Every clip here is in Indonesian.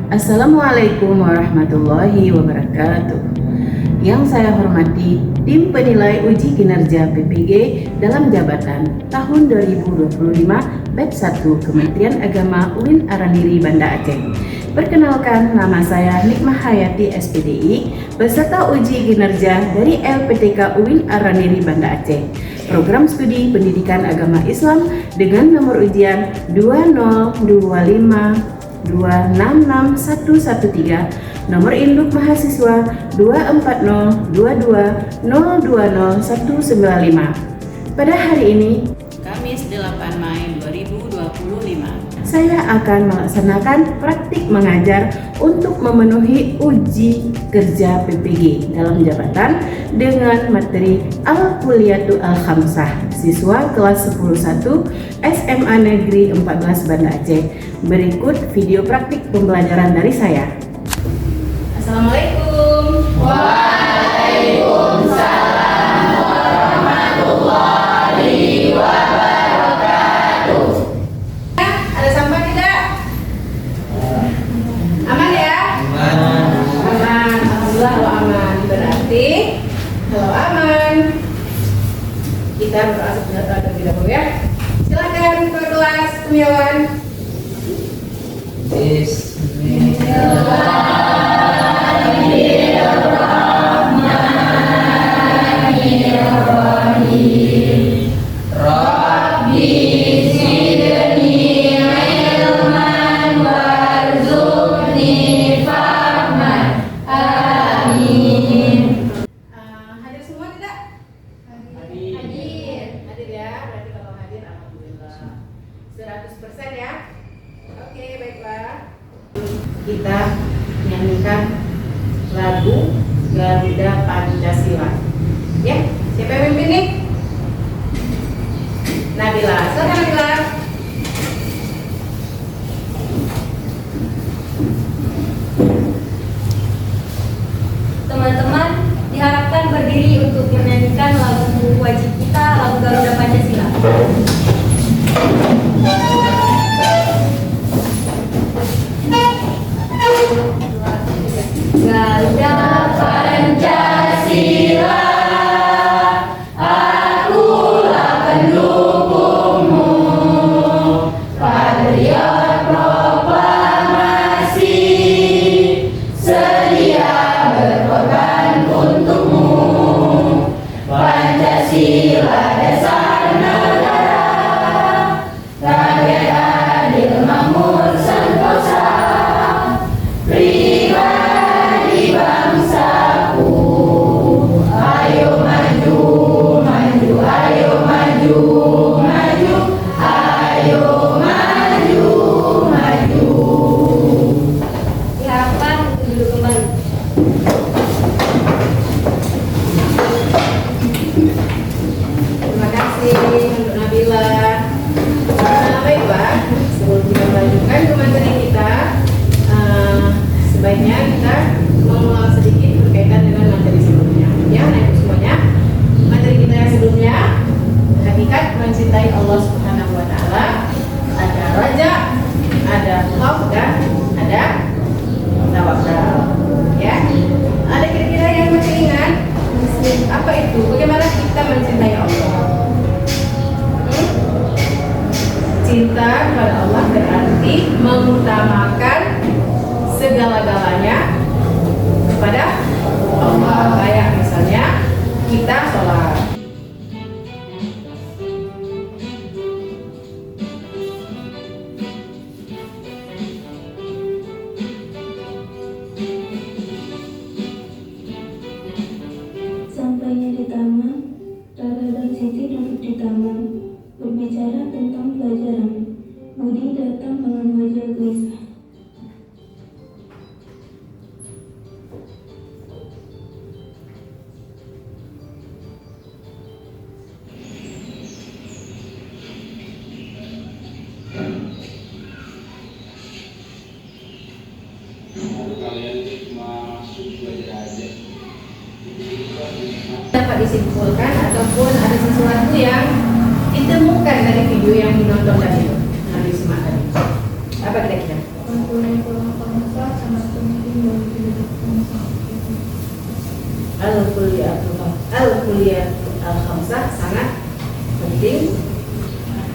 Assalamualaikum warahmatullahi wabarakatuh. Yang saya hormati tim penilai uji kinerja PPG dalam jabatan tahun 2025 batch 1 Kementerian Agama UIN Araniri Banda Aceh. Perkenalkan, nama saya Nikmah Hayati SPDI, peserta uji kinerja dari LPTK UIN Araniri Banda Aceh. Program Studi Pendidikan Agama Islam dengan nomor ujian 20252666113, nomor induk mahasiswa 24022020195. Pada hari ini, Kamis 8 Mai 2025, saya akan melaksanakan praktik mengajar untuk memenuhi uji kerja PPG dalam jabatan dengan materi Al-Kulliyatu Al-Khamsah, siswa kelas 10-1 SMA Negeri 14 Banda Aceh. Berikut video praktik pembelajaran dari saya. Assalamualaikum. Waalaikumsalam warahmatullahi wabarakatuh. Ada sampah tidak? Aman ya? Aman. Aman. Alhamdulillah kalau aman. Berarti kalau aman, kita berdoa terlebih dahulu ya. Silakan ke kelas Tumiawan. Bismillahirrahmanirrahim. Rabbi zidni ilman warzuqni fahman. Amin. Hadir semua tidak? Hadir. Hadir ya. Berarti kalau hadir alhamdulillah 100% ya. Oke, baiklah. Kita nyanyikan lagu Garuda Pancasila. Ya, siapa yang mimpin nih? Nabila. Silakan Nabila. Teman-teman diharapkan berdiri untuk menyanyikan lagu wajib kita, lagu Garuda Pancasila. Garuda Pancasila, akulah pendukungmu, patriot proklamasi, sedia berkorban untukmu. Pancasila dasar negara, rakyat adil makmur sentosa, pribadi bangsaku. Ayo maju, maju, ayo maju, maju, ayo maju, maju. diharapkan duduk kembali. Terima kasih untuk Nabila. Baiklah, sebelum kita melanjutkan ke materi kita, sebaiknya kita mengulang sedikit berkaitan dengan materi sebelumnya. Ya, nah itu semuanya. Materi kita yang sebelumnya, hakikat mencintai Allah Subhanahu Wa Taala. Ada raja, ada khauf dan ada tawakal. Ya, ada kira-kira yang masih ingat? Apa itu? Bagaimana kita mencintai Allah? Cinta kepada Allah berarti mengutamakan segala-galanya kepada Allah. Kayak misalnya kita sholat. Sampainya di taman, Rara dan Siti duduk di taman, berbicara tentang pelajaran. Budi datang dengan wajah gelisah. Kalian cuma masuk belajar aja. Dapat disimpulkan ataupun ada sesuatu yang ditemukan dari video yang ditonton tadi itu, yang disimak tadi. Apa kira-kira? Santunan pulang bangsa al-kuliah al-khamsah sangat penting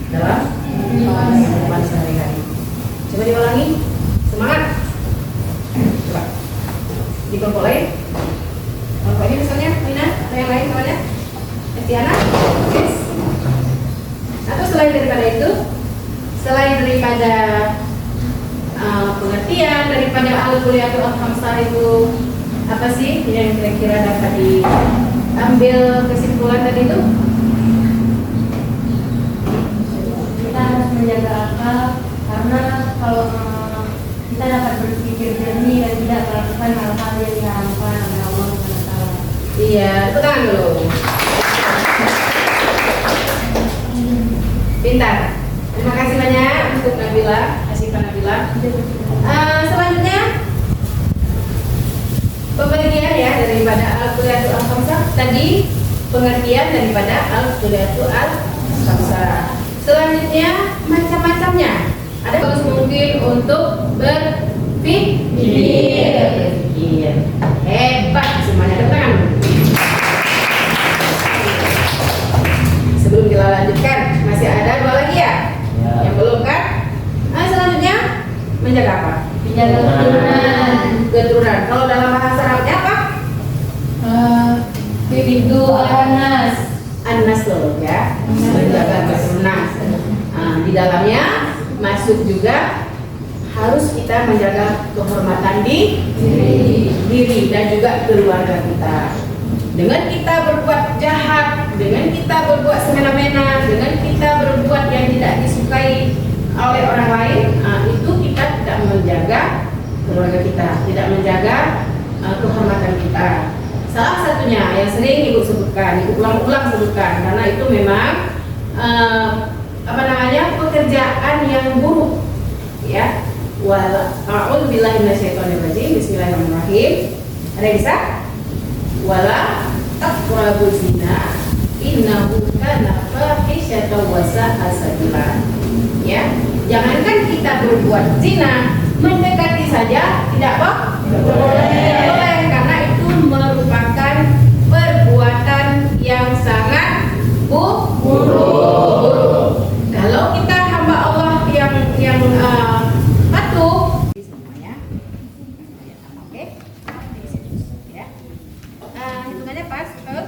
dalam kehidupan sehari-hari. Coba diulangi, semangat. Coba dikelompok lain. Kelompok ini misalnya Mina atau yang lain kawannya, Estiana, yes. Atau selain daripada itu, selain daripada pengertian daripada al-kuliah al-khamsah itu, apa sih yang kira-kira dapat diambil kesimpulan tadi itu? Kita harus menjaga akal, karena kalau kita dapat berpikir jernih dan tidak melakukan hal-hal yang diharamkan oleh Allah SWT. Iya, tepuk tangan dulu. Pintar. Terima kasih banyak untuk Nabila, Asyifa Nabila. Selanjutnya pembagian ya daripada al-kuliatul al-khamsah. Tadi pengertian daripada al-kuliatul al-khamsah. Selanjutnya macam-macamnya. Ada bagus mungkin untuk berpikir. Hebat semuanya, tepuk tangan. Sebelum kita lanjutkan, masih ada dua lagi ya? Yang belum kan? Nah, selanjutnya menjaga apa? Menjaga keturunan. Keturunan. Kalau dalam bahasa Arabnya apa? Itu anas. Anas loh ya. Menjaga keturunan. Nah, di dalamnya masuk juga harus kita menjaga kehormatan diri dan juga keluarga kita. Dengan kita berbuat jahat, dengan kita berbuat semena-mena, dengan kita berbuat yang tidak disukai oleh orang lain, itu kita tidak menjaga keluarga kita, tidak menjaga kehormatan kita. Salah satunya yang sering Ibu sebutkan, Ibu ulang-ulang sebutkan, karena itu memang pekerjaan yang buruk, ya. A'udzubillahi minasyaitonirrajim. Bismillahirrahmanirrahim. Ada yang bisa? Wala taqrabu zina innahu kana fahisyatan wa sa'a sabila. Ya, jangankan kita berbuat zina, mendekati saja tidak boleh, karena itu merupakan perbuatan yang sangat buruk. Kalau kita hamba Allah yang patuh semuanya, oke? Ya. Hitungannya pas, betul?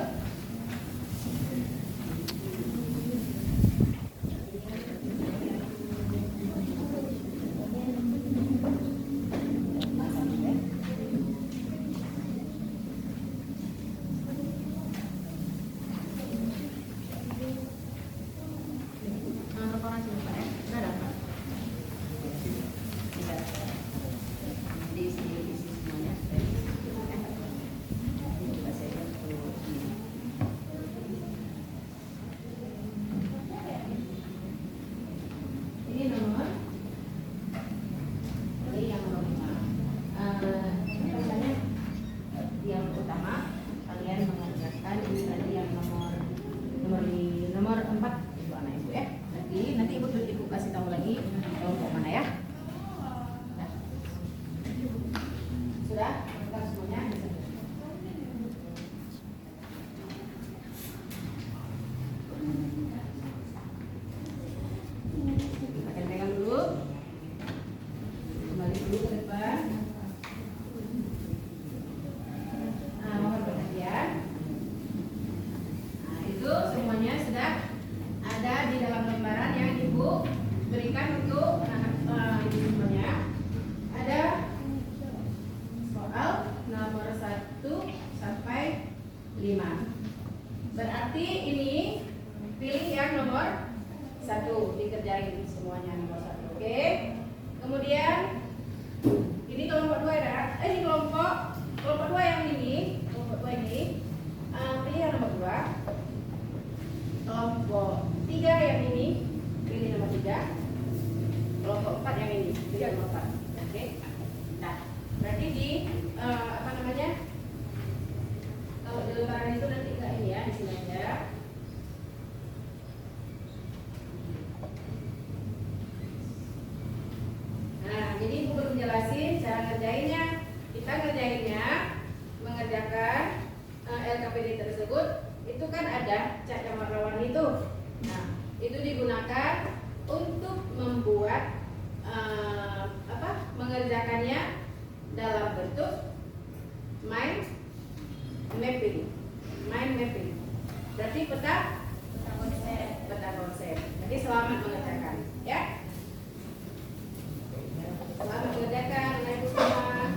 Nomor 4 Ibu anak Ibu ya. Nanti Ibu kasih tahu lagi kelompok mana ya. Nah. Sudah? Kita semuanya. Akan pegang dulu. Kembali dulu ke depan. Nomor perhatian. Itu semuanya sudah ada di dalam lembaran yang Ibu berikan untuk anak-anak Ibu semuanya. Ada soal nomor 1 sampai 5. Berarti ini pilih yang nomor 1, dikerjain semuanya nomor 1. Oke. Kemudian ini kelompok 2 ya. Ini kelompok 2 yang ini, kelompok 2 ini. Pilih yang nomor 2. Kelompok 3 yang ini, pilih nomor 3. Kelompok 4 yang ini, pilih nomor 4. Oke. Nah, berarti di kalau di lembaran itu nanti enggak ini ya, di sini aja. Nah, jadi Ibu belum jelasin cara ngerjainnya. Kita ngerjainnya mengerjakan LKPD tersebut itu kan ada cat yang warna-warni itu. Nah, itu digunakan untuk membuat mengerjakannya dalam bentuk mind mapping. Berarti peta konsep. Jadi selamat mengerjakan, ya. Selamat mengerjakan, anak ibu semua.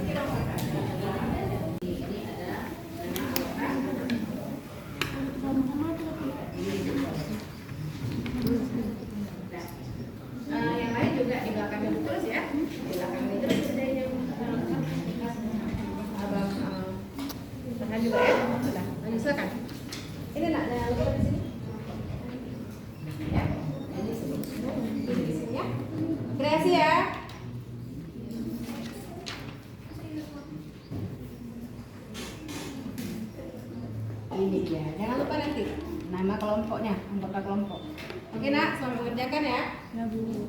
Oke, dong, Kakak. Ini ada yang lain juga di belakangnya terus ya. Di belakangnya terus ada yang abang tahan juga ya. Sudah, lanjut silakan. Ini nak ada lupa di sini. Ya, ini di sini ya. Kreasi ya. Ini dia. Jangan lupa nanti nama kelompoknya, anggota kelompok. Oke nak, selamat mengerjakan ya. Ya Bu.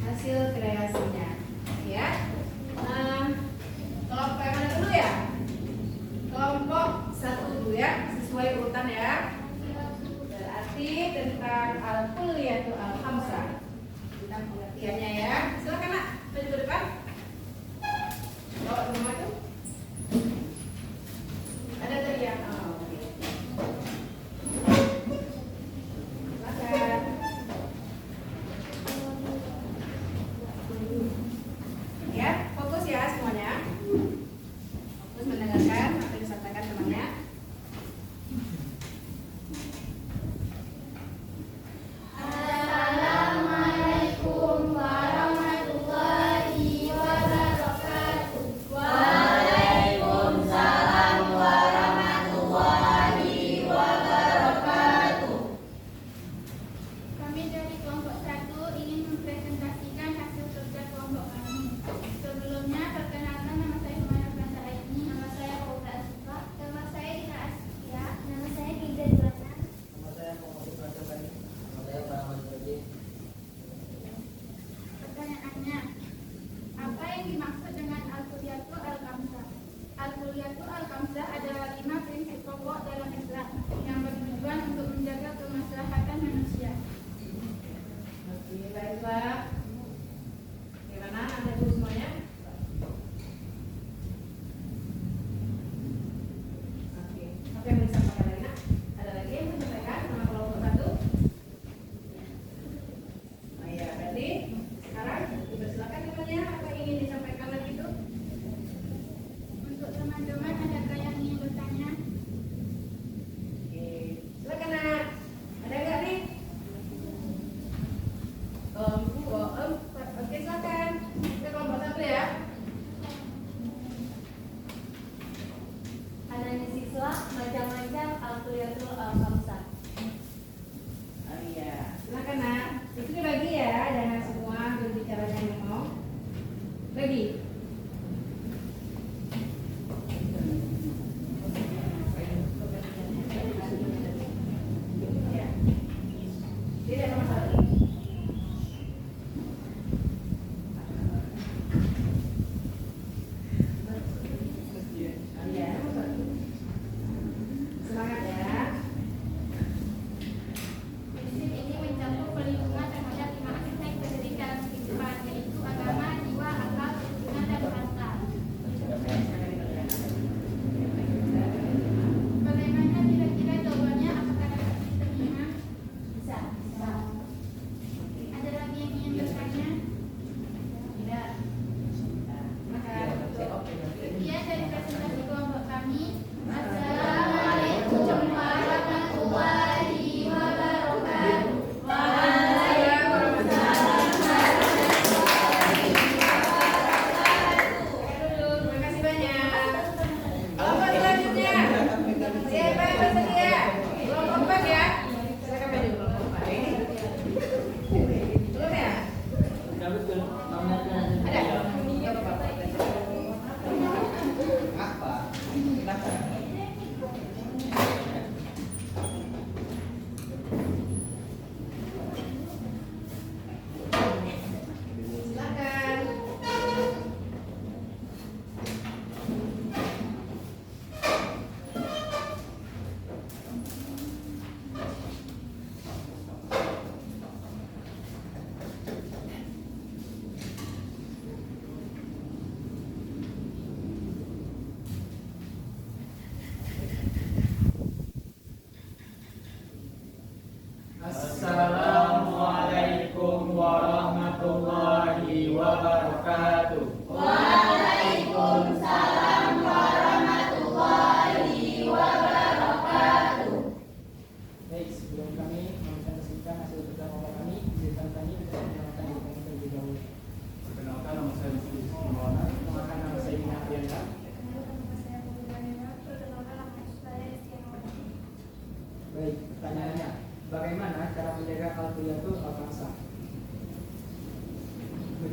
Hasil kreasinya, ya. Kelompok yang mana dulu ya? Kelompok 1 dulu ya, sesuai urutan ya. Berarti tentang al-kulliyatu al-khamsah. Tentang pengertiannya ya. Silakan nak, maju ke depan. Bawa rumah itu. Ada tadi yang oke. Silakan. Ya, fokus ya semuanya. Fokus mendengarkan apa yang disampaikan temannya. Assalamualaikum warahmatullahi wabarakatuh. Waalaikumsalam warahmatullahi wabarakatuh. Kami dari kelompok 1 ingin mempresentasikan hasil kerja kelompok kami. Sebelumnya, perkenalkan, nama saya Humayra Fanta Aini. Nama saya Fauzia Asfa. Nama saya Dina Asfia. Nama saya Giza Juwana. Nama saya Muhammad Prasetya. Nama saya Muhammad Prasetya. Pertanyaannya, apa yang dimaksud dengan Al-Kulliyatu Al-Khamsah? Al-Kulliyatu Al-Khamsah adalah 5 prinsip pokok dalam Islam yang bertujuan untuk menjaga kemaslahatan manusia. Oke, baiklah. Gimana? Anda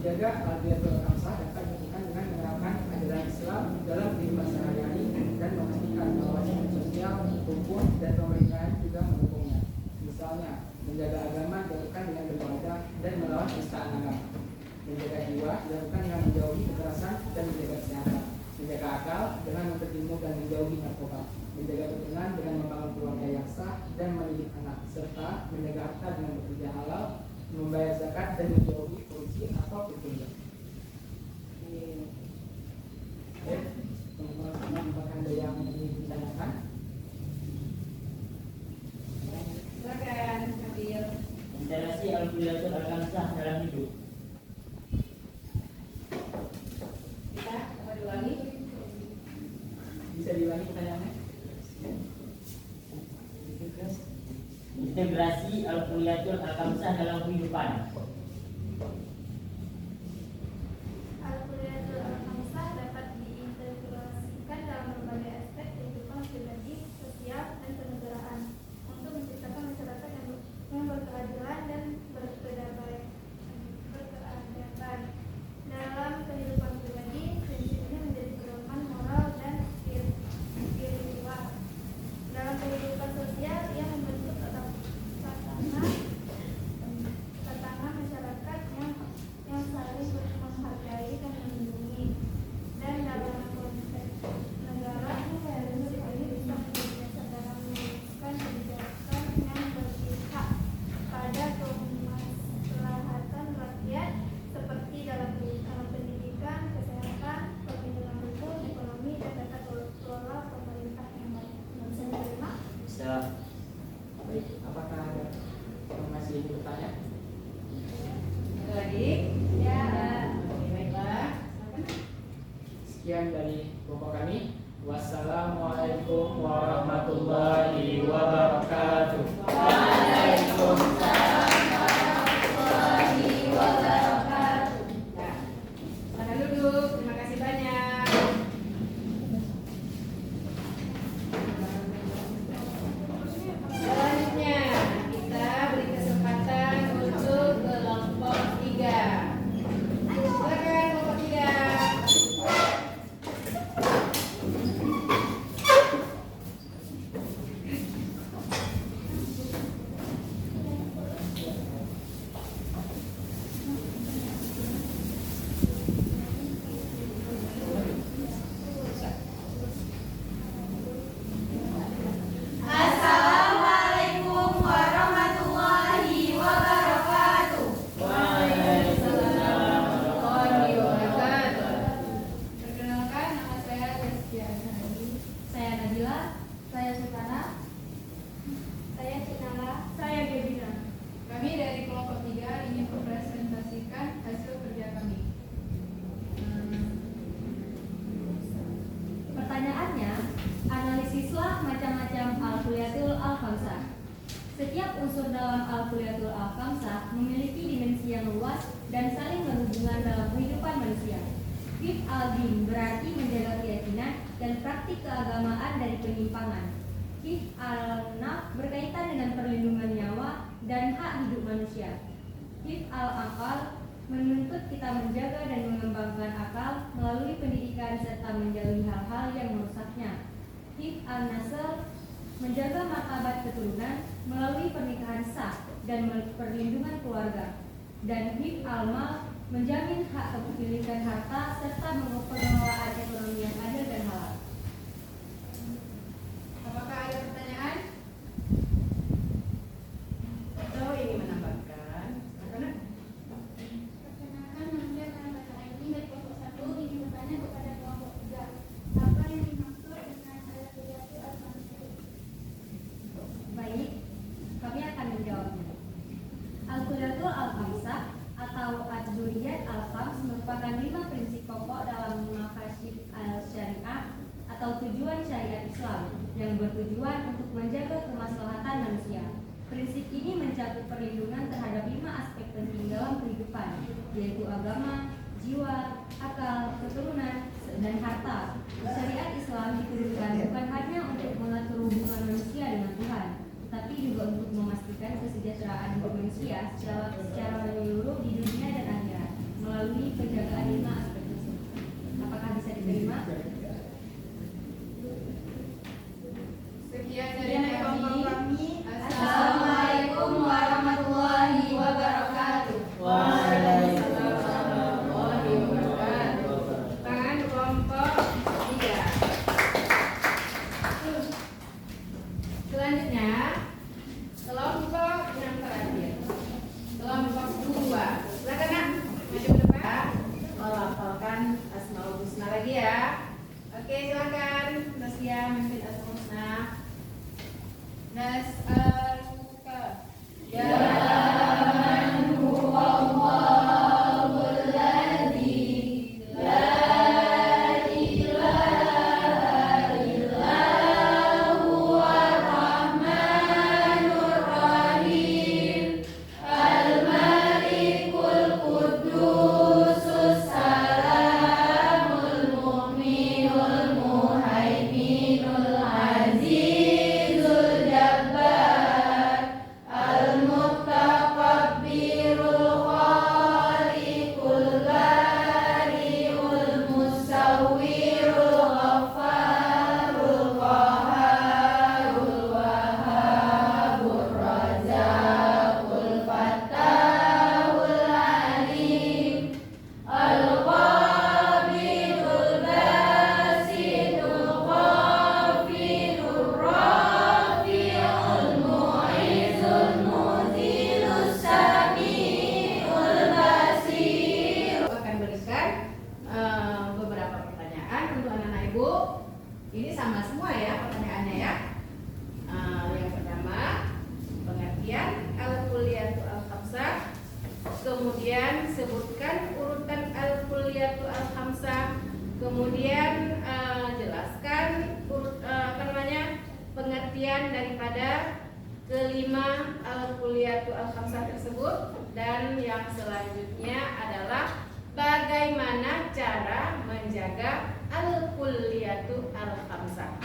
menjaga al-Qiyatul Khamsah dapat dilakukan dengan menerapkan ajaran Islam dalam kehidupan sehari-hari dan memastikan bahwa sistem sosial, hukum, dan pemerintahan juga mendukungnya. Misalnya, menjaga agama dilakukan dengan beribadah dan melawan penistaan agama. Menjaga jiwa dilakukan dengan menjauhi kekerasan dan menjaga kesehatan. Menjaga akal dengan menuntut ilmu dan menjauhi narkoba. Menjaga keturunan dengan membangun keluarga yang sah dan mendidik anak, serta menjaga harta dengan bekerja halal, membayar zakat dan menjauhi korupsi atau perjudian. Teman-teman, apakah ada yang ingin ditanyakan? Silakan, Fadil. Menjalasi al-Qiyatul Khamsah dalam hidup. Kita apa diulangi? Bisa diulangi pertanyaannya? Integrasi al-Qiyatul Khamsah dalam kehidupan. Al-Qiyatul Khamsah dapat diintegrasikan dalam berbagai aspek kehidupan pribadi, sosial, dan kenegaraan untuk menciptakan masyarakat yang berkeadilan dan berkeadaban. Dalam kehidupan pribadi, prinsip ini menjadi pedoman moral dan spiritual. Dalam kehidupan sosial, ia membentuk tatanan masyarakat yang saling menghargai dan melindungi. Dan dalam konteks negara, prinsip ini bisa menjadi dasar dalam merumuskan kebijakan yang berpihak pada kemaslahatan rakyat seperti dalam pendidikan, kesehatan, perlindungan hukum, ekonomi, dan tata kelola pemerintah yang baik. Bisa diterima? Bisa. Baik, apakah ada yang masih ingin bertanya? Ada lagi? Ya. Oke, baiklah. Sekian dari kelompok kami. Wassalamualaikum warahmatullahi wabarakatuh. Pada duduk. Terima kasih banyak. Selanjutnya kita beri kesempatan untuk kelompok 3. Silakan kelompok 3. Assalamualaikum warahmatullahi wabarakatuh. Waalaikumsalam warahmatullahi wabarakatuh. Perkenalkan, nama saya Destiana. Saya Nabila, saya Sultana, Saya Cinala. Saya Gebina. Kami dari kelompok 3 ingin mempresentasikan hasil kerja kami. Pertanyaannya, analisislah macam-macam al-Qiyatul Khamsah. Setiap unsur dalam al-Qiyatul Khamsah memiliki dimensi yang luas dan saling berhubungan dalam kehidupan manusia. Hifz al-din berarti menjaga keyakinan dan praktik keagamaan dari penyimpangan. Hifz al-nafs berkaitan dengan perlindungan nyawa dan hak hidup manusia. Hifz al-aqal menuntut kita menjaga dan mengembangkan akal melalui pendidikan serta menjauhi hal-hal yang merusaknya. Hifz al-nasl menjaga martabat keturunan melalui pernikahan sah dan perlindungan keluarga. Dan hifz al-mal menjamin hak kepemilikan harta serta pengelolaan ekonomi yang adil dan halal. Apakah ada pertanyaan? Atau ini menambahkan? Silakan. Perkenalkan, nama saya Nabila Aini dari kelompok 1 ingin bertanya kepada kelompok 3. Apa yang dimaksud dengan al-Qiyatul Khamsah? Baik, kami akan menjawabnya. Al-Qiyatul Khamsah atau Ad-Duriyat Al-Khams merupakan 5 prinsip pokok dalam maqasid al-syariah atau tujuan syariat Islam yang bertujuan untuk menjaga kemaslahatan manusia. Prinsip ini mencakup perlindungan terhadap 5 aspek penting dalam kehidupan, yaitu agama, jiwa, akal, keturunan, dan harta. Syariat Islam diturunkan bukan hanya untuk mengatur hubungan manusia dengan Tuhan, tapi juga untuk memastikan kesejahteraan hidup manusia secara menyeluruh di dunia dan akhirat melalui kemudian sebutkan urutan al-kulliyatu al-khamsah, kemudian jelaskan pengertian daripada kelima al-kulliyatu al-khamsah tersebut, dan yang selanjutnya adalah bagaimana cara menjaga al-kulliyatu al-khamsah.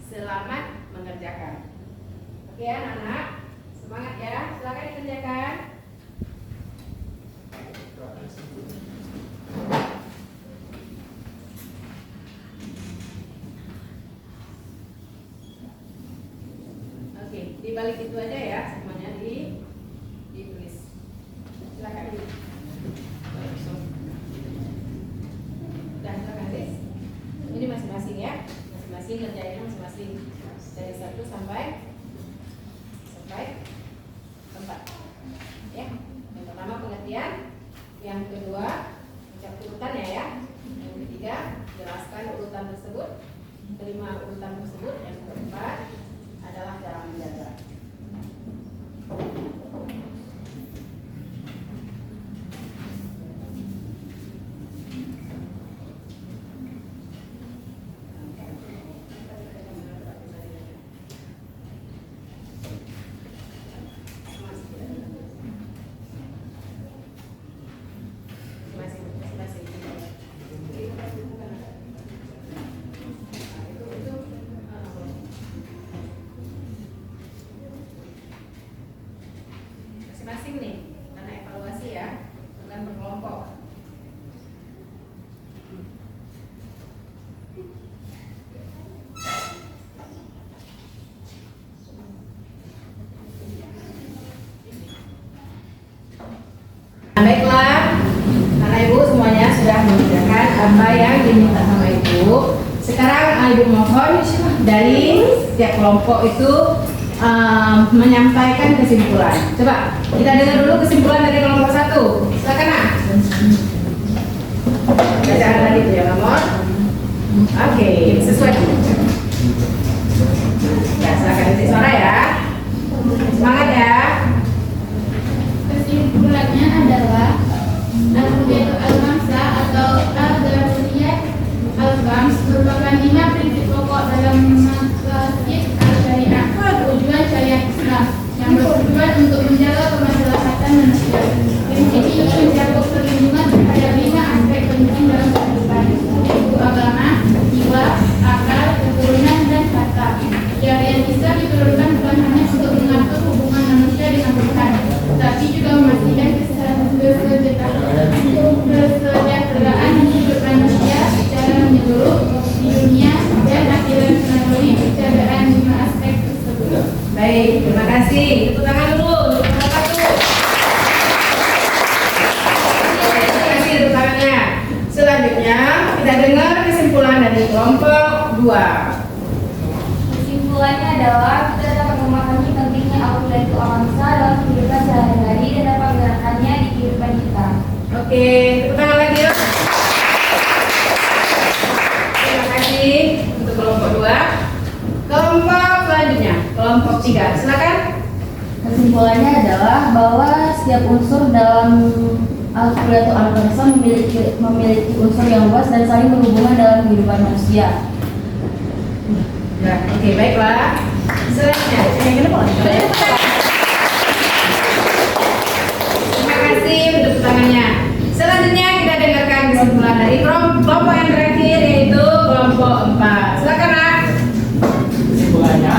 Selamat mengerjakan. Oke anak-anak, semangat ya, silakan dikerjakan. Oke, di balik itu aja ya, semuanya ditulis. Silakan di. Udah, silakan tulis. Ini masing-masing ya, masing-masing kerjainnya masing-masing dari 1 sampai 4. Ya, yang pertama pengertian, yang kedua ucap urutannya ya, yang ketiga jelaskan urutan tersebut, kelima urutan tersebut, yang keempat adalah cara menjaga. Masing-masing nih, karena evaluasi ya, bukan berkelompok. Baiklah, karena ibu semuanya sudah mengerjakan apa yang diminta sama ibu. Sekarang ibu mohon dari setiap kelompok itu menyampaikan kesimpulan. Coba kita dengar dulu kesimpulan dari kelompok 1. Silakan nak. Bacaan tadi itu ya kamu. Oke, sesuai. Ya, silakan isi suara ya. Semangat ya. Kesimpulannya adalah al-kulliyatu al-khamsah atau al-daruriyat al-khams merupakan 5 prinsip pokok dalam maqasid al-syariah, tujuan syariat Islam yang bertujuan untuk menjaga kemaslahatan manusia. Prinsip ini mencakup perlindungan terhadap 5 aspek penting dalam kehidupan, yaitu agama, jiwa, akal, keturunan, dan harta. Syariat Islam diturunkan bukan hanya untuk mengatur hubungan manusia dengan Tuhan, tapi juga memastikan kesejahteraan hidup manusia secara menyeluruh di dunia dan akhirat melalui penjagaan 5 aspek tersebut. Baik, terima kasih. Tepuk tangan dulu untuk kelompok 1. Terima kasih tepuk tangannya. Selanjutnya kita dengar kesimpulan dari kelompok 2. Kesimpulannya adalah kita dapat memahami pentingnya al-kulliyatu al-khamsah dalam kehidupan sehari-hari dan dapat menerapkannya di kehidupan kita. Oke, tepuk tangan lagi yuk. Terima kasih untuk kelompok 2. Kelompok selanjutnya, kelompok 3. Silakan. Kesimpulannya adalah bahwa setiap unsur dalam al-kulliyatu al-khamsah memiliki unsur yang luas dan saling berhubungan dalam kehidupan manusia. Nah, oke, baiklah. Selanjutnya, yang ke depan. Terima kasih untuk tangannya. Selanjutnya kita dengarkan kesimpulan dari kelompok yang terakhir, yaitu kelompok 4. Silakan nak. Kesimpulannya,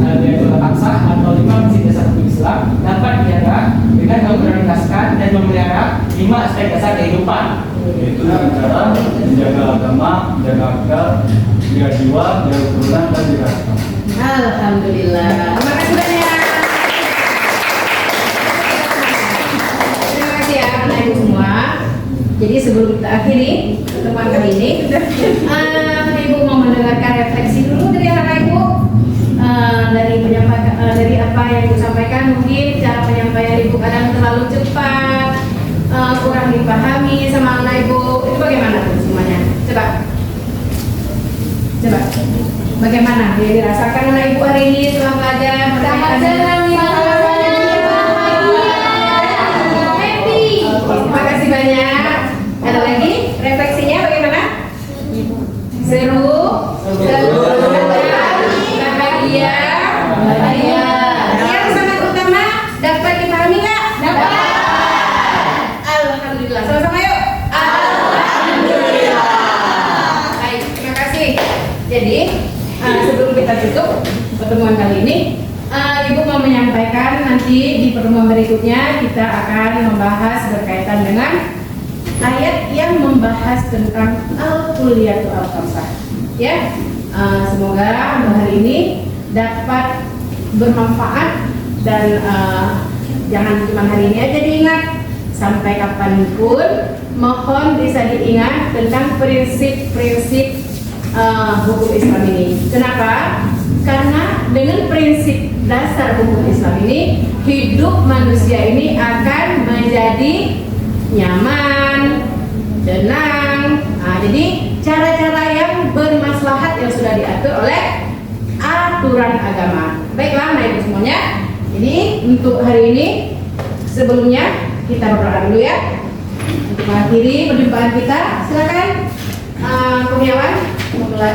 al-kulliyatu al-khamsah atau 5 prinsip dasar hukum Islam dapat dijaga dengan memprioritaskan dan memelihara 5 aspek dasar kehidupan, Yaitu cara menjaga agama, menjaga akal, menjaga jiwa, menjaga keturunan, dan menjaga harta. Alhamdulillah. Terima kasih banyak. Terima kasih ya anak ibu semua. Jadi sebelum kita akhiri pertemuan kali ini, ibu mau mendengarkan refleksi dulu dari anak ibu. Dari apa yang ibu sampaikan, mungkin cara penyampaian ibu kadang terlalu cepat, kurang dipahami sama anak ibu. Itu bagaimana tuh semuanya? Coba. Bagaimana yang dirasakan anak ibu hari ini setelah belajar? Selamat senang, happy. berikutnya kita akan membahas berkaitan dengan ayat yang membahas tentang al-kuliyatul al-khamsah. Ya, semoga hari ini dapat bermanfaat dan jangan cuma hari ini aja diingat, sampai kapanpun mohon bisa diingat tentang prinsip-prinsip hukum Islam ini. Kenapa? Karena dengan prinsip dasar hukum Islam ini, hidup manusia ini akan menjadi nyaman, tenang. Jadi cara-cara yang bermaslahat yang sudah diatur oleh aturan agama. Baiklah, Ibu semuanya. Jadi untuk hari ini sebelumnya kita berdoa dulu ya untuk mengakhiri perjumpaan kita. Silakan Kurniawan memulai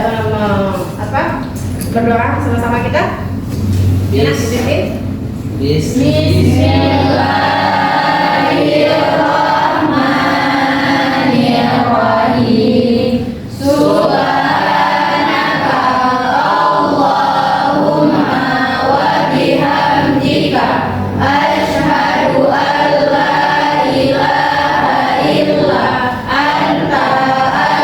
berdoa sama-sama kita. Bismillahirrahmanirrahim. Subhanaka Allahumma wa bihamdika asyhadu an la ilaha illa anta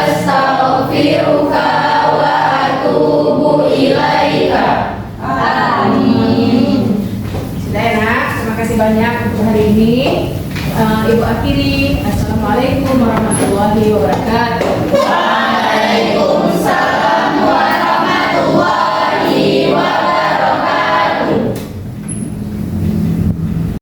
astaghfiruka wa atubu ilaika. Amin. Sudah ya nak, terima kasih banyak untuk hari ini. Ibu akhiri. Assalamualaikum warahmatullahi wabarakatuh.